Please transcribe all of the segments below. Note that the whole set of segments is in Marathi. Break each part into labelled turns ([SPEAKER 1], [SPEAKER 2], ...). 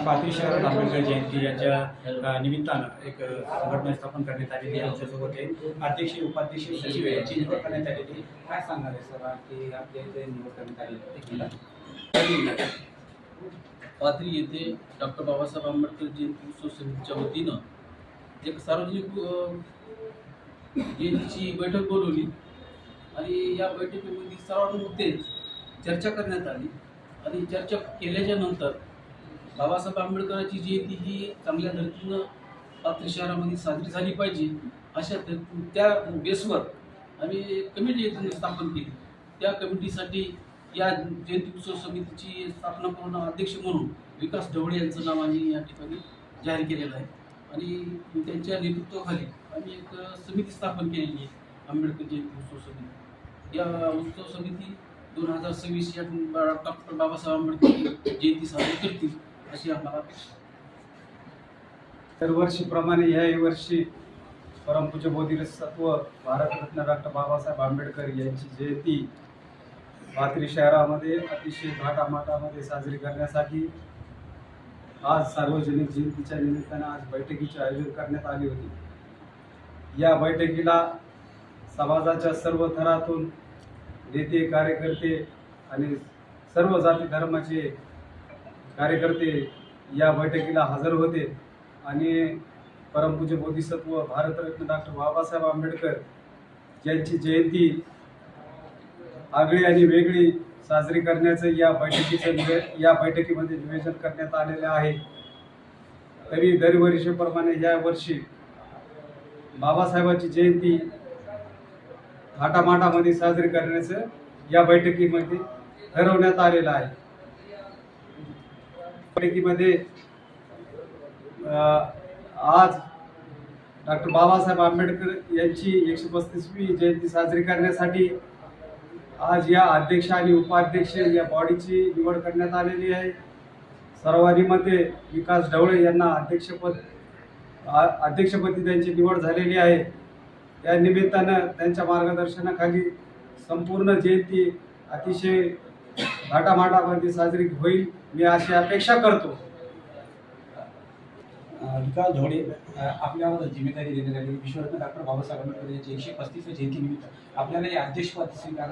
[SPEAKER 1] पाथरी शहरात आंबेडकर जयंती याच्या निमित्तानं एक संघटना स्थापन करण्यात आलेली आहे। आमच्यासोबत अध्यक्ष उपाध्यक्ष सचिव याची निवड करण्यात आलेली। काय सांगणार आहे सर की आपल्या इथे निवड करण्यात आलेली?
[SPEAKER 2] पाथरी येथे डॉक्टर बाबासाहेब आंबेडकर जयंती उत्सव समितीच्या वतीनं एक सार्वजनिक जयंतीची बैठक बोलवली आणि या बैठकीमध्ये सर्वांनी मुद्दे चर्चा करण्यात आली आणि चर्चा केल्याच्या नंतर बाबासाहेब आंबेडकरांची जयंती ही चांगल्या धर्तीनं पाथरी शहरामध्ये साजरी झाली पाहिजे अशा त्या बेसवर आम्ही कमिटी येथून स्थापन केली। त्या कमिटीसाठी या जयंती उत्सव समितीची स्थापना करून अध्यक्ष म्हणून विकास ढवळे यांचं नाव आम्ही या ठिकाणी जाहीर केलेलं आहे आणि त्यांच्या नेतृत्वाखाली आम्ही एक समिती स्थापन केलेली आहे, आंबेडकर जयंती उत्सव समिती। या उत्सव समिती 2026 या डॉक्टर बाबासाहेब आंबेडकर जयंती साजरी करतील अशी आम्हाला अपेक्षा।
[SPEAKER 1] दरवर्षीप्रमाणे याही वर्षी परमपूज्य बोधिसत्व भारतरत्न डॉक्टर बाबासाहेब आंबेडकर यांची जयंती पाथरी शहरामध्ये अतिशय थाटामाटामध्ये साजरी करण्यासाठी आज सार्वजनिक जयंतीच्या निमित्तानं आज बैठकीचे आयोजन करण्यात आले होते। या बैठकीला समाजाच्या सर्व थरातून नेते कार्यकर्ते आणि सर्व जाती धर्माचे कार्यकर्ते या बैठकीला हजर होते आणि परमपूज्य बोधिसत्व भारतरत्न डॉक्टर बाबासाहेब आंबेडकर यांची जयंती आगळी आणि वेगळी साजरी करण्याचं या बैठकीमध्ये नियोजन करण्यात आलेले आहे। तरी दरवर्षीप्रमाणे या वर्षी बाबासाहेबांची जयंती थाटामाटामध्ये साजरी करण्याचं या बैठकीमध्ये ठरवण्यात आलेलं आहे। बैठकीमध्ये आज डॉक्टर बाबासाहेब आंबेडकर यांची 135वी जयंती साजरी करण्यासाठी आज या अध्यक्ष आणि उपाध्यक्ष या बॉडीची निवड करण्यात आलेली आहे। सर्वाधिमध्ये विकास ढवळे यांना अध्यक्षपदी त्यांची निवड झालेली आहे। त्या निमित्तानं त्यांच्या मार्गदर्शनाखाली संपूर्ण जयंती अतिशय थाटामाटामध्ये साजरी होईल मी अशी अपेक्षा करतो।
[SPEAKER 3] विकास ढवळे आपल्यावर जिम्मेदारी देण्यात आली। विश्वरत्न डॉक्टर बाबासाहेब आंबेडकर यांची 135वी जयंती निमित्त आपल्याला हे अध्यक्षपद स्वीकार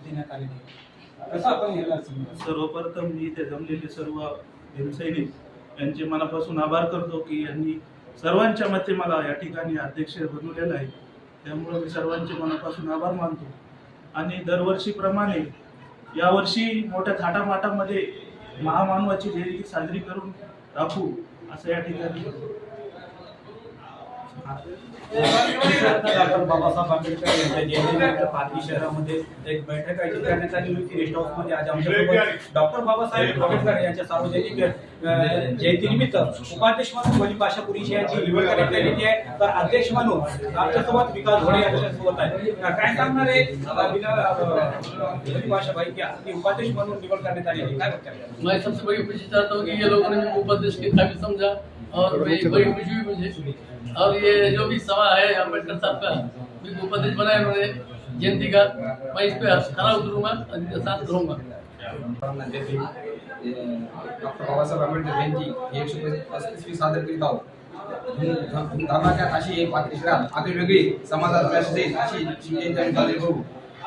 [SPEAKER 3] देण्यात आलेले आहे। कसं आपण याला
[SPEAKER 4] सर्वप्रथम मी इथे जमलेले सर्व भीमसैनिक यांचे मनापासून आभार करतो की यांनी सर्वांच्या मते मला या ठिकाणी अध्यक्ष बनवलेलं आहे। त्यामुळे मी सर्वांचे मनापासून आभार मानतो आणि दरवर्षीप्रमाणे यावर्षी मोठ्या थाटामाटामध्ये महामानवाची जयंती साजरी करून राखू असं या ठिकाणी
[SPEAKER 1] डॉक्टर बाबासाहेब आंबेडकर यांच्या जयंतीनिमित्त पाथरी शहरामध्ये एक बैठक आयोजित करण्यात आली होती। रेस्ट हाऊसमध्ये आज आमच्यासोबत डॉक्टर बाबासाहेब आंबेडकर यांच्या सार्वजनिक जयंतीनिमित्त उपाध्यक्ष म्हणून वली पाशापुरी यांची निवड करण्यात आलेली आहे। तर अध्यक्ष म्हणून आमच्यासोबत विकास ढवळे यांच्यासोबत आहे। काय सांगणार आहे वली पाशाभाई की आपली उपाध्यक्ष म्हणून निवड करण्यात आलेली काय वाटतं?
[SPEAKER 2] मैं सबसे बड़ी खुशी चाहता हूँ कि ये लोगों ने मेरे उपाध्यक्ष के काबिल समझा और बड़ी खुशी हुई मुझे। और ये जो भी सभा है अम्बेडकर साहब का मेरे को उपाध्यक्ष बनाया उन्होंने जयंती का, मैं इस पे खरा उतरूंगा और इनके साथ रहूंगा।
[SPEAKER 3] डॉक्टर बाबासाहेब आंबेडकर जयंती 135वी साजरी करीत आहोत। धर्माच्या अशी पाथरी शहरात आगळी वेगळी समाजात अशी जयंती आम्ही साजरी करू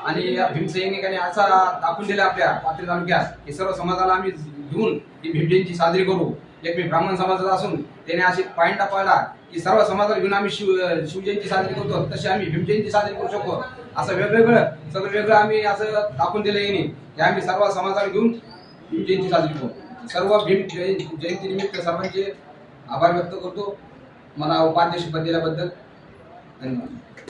[SPEAKER 3] आणि या भीमसैनिकांनी असा दाखवून दिला आपल्या पाथरी तालुक्यात की सर्व समाजाला आम्ही घेऊन ही भीम जयंती साजरी करू। एक मी ब्राह्मण समाजाचा असून त्याने अशी पॉईंट दाखवला की सर्व समाजाला घेऊन आम्ही शिवजयंती साजरी करतो तशी आम्ही भीम जयंती साजरी करू शकतो। असं सगळं वेगळं आम्ही असं दाखवून दिलं यांनी की आम्ही सर्व समाजाला घेऊन भीम जयंती साजरी करू। सर्व भीम जयंती निमित्त सर्वांचे आभार व्यक्त करतो। मला उपाध्यक्ष पद दिल्याबद्दल धन्यवाद।